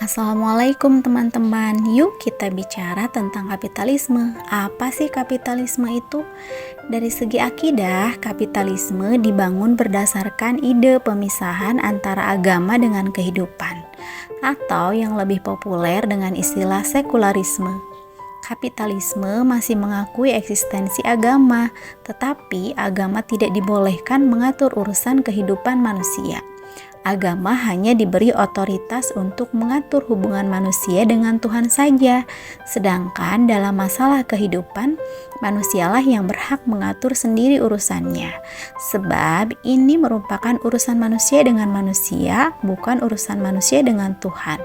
Assalamualaikum teman-teman. Yuk kita bicara tentang kapitalisme. Apa sih kapitalisme itu? Dari segi akidah, kapitalisme dibangun berdasarkan ide pemisahan antara agama dengan kehidupan, atau yang lebih populer dengan istilah sekularisme. Kapitalisme masih mengakui eksistensi agama, tetapi agama tidak dibolehkan mengatur urusan kehidupan manusia. Agama hanya diberi otoritas untuk mengatur hubungan manusia dengan Tuhan saja, sedangkan dalam masalah kehidupan, manusialah yang berhak mengatur sendiri urusannya. Sebab ini merupakan urusan manusia dengan manusia, bukan urusan manusia dengan Tuhan.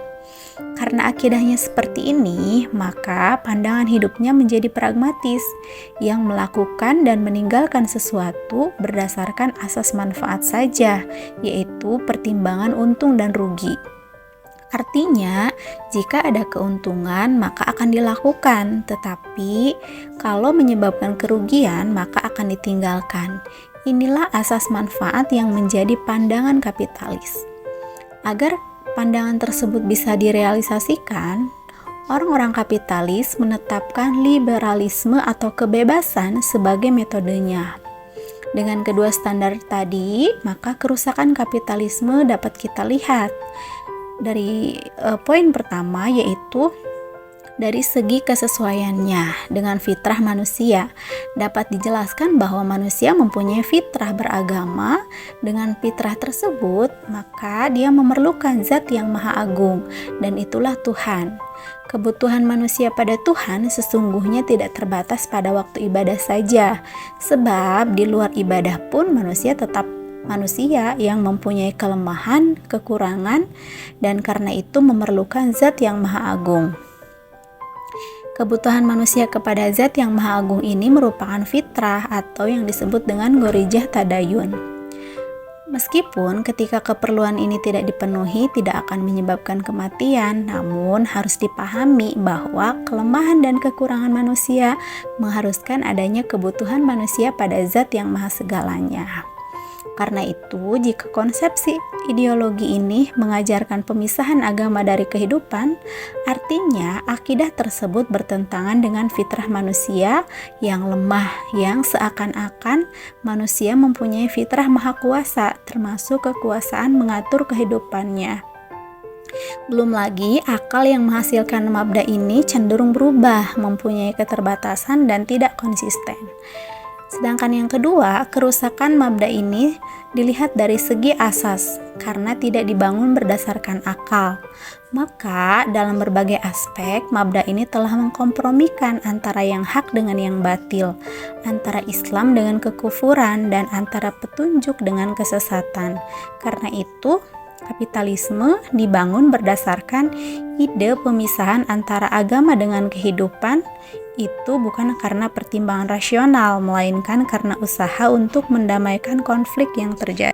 Karena akidahnya seperti ini, maka pandangan hidupnya menjadi pragmatis, yang melakukan dan meninggalkan sesuatu berdasarkan asas manfaat saja, yaitu pertimbangan untung dan rugi. Artinya, jika ada keuntungan maka akan dilakukan, tetapi kalau menyebabkan kerugian maka akan ditinggalkan. Inilah asas manfaat yang menjadi pandangan kapitalis. Agar pandangan tersebut bisa direalisasikan, orang-orang kapitalis menetapkan liberalisme atau kebebasan sebagai metodenya. Dengan kedua standar tadi, maka kerusakan kapitalisme dapat kita lihat. Dari poin pertama yaitu dari segi kesesuaiannya dengan fitrah manusia, dapat dijelaskan bahwa manusia mempunyai fitrah beragama. Dengan fitrah tersebut, maka dia memerlukan zat yang maha agung, dan itulah Tuhan. Kebutuhan manusia pada Tuhan sesungguhnya tidak terbatas pada waktu ibadah saja, sebab di luar ibadah pun manusia tetap manusia yang mempunyai kelemahan, kekurangan, dan karena itu memerlukan zat yang maha agung. Kebutuhan manusia kepada zat yang maha agung ini merupakan fitrah atau yang disebut dengan gorijah tadayun. Meskipun ketika keperluan ini tidak dipenuhi tidak akan menyebabkan kematian, namun harus dipahami bahwa kelemahan dan kekurangan manusia mengharuskan adanya kebutuhan manusia pada zat yang maha segalanya. Karena itu, jika konsepsi ideologi ini mengajarkan pemisahan agama dari kehidupan, artinya akidah tersebut bertentangan dengan fitrah manusia yang lemah, yang seakan-akan manusia mempunyai fitrah maha kuasa, termasuk kekuasaan mengatur kehidupannya. Belum lagi, akal yang menghasilkan mabda ini cenderung berubah, mempunyai keterbatasan dan tidak konsisten. Sedangkan yang kedua, kerusakan mabda ini dilihat dari segi asas, karena tidak dibangun berdasarkan akal. Maka dalam berbagai aspek, mabda ini telah mengkompromikan antara yang hak dengan yang batil, antara Islam dengan kekufuran, dan antara petunjuk dengan kesesatan. Karena itu, kapitalisme dibangun berdasarkan ide pemisahan antara agama dengan kehidupan. Itu bukan karena pertimbangan rasional, melainkan karena usaha untuk mendamaikan konflik yang terjadi.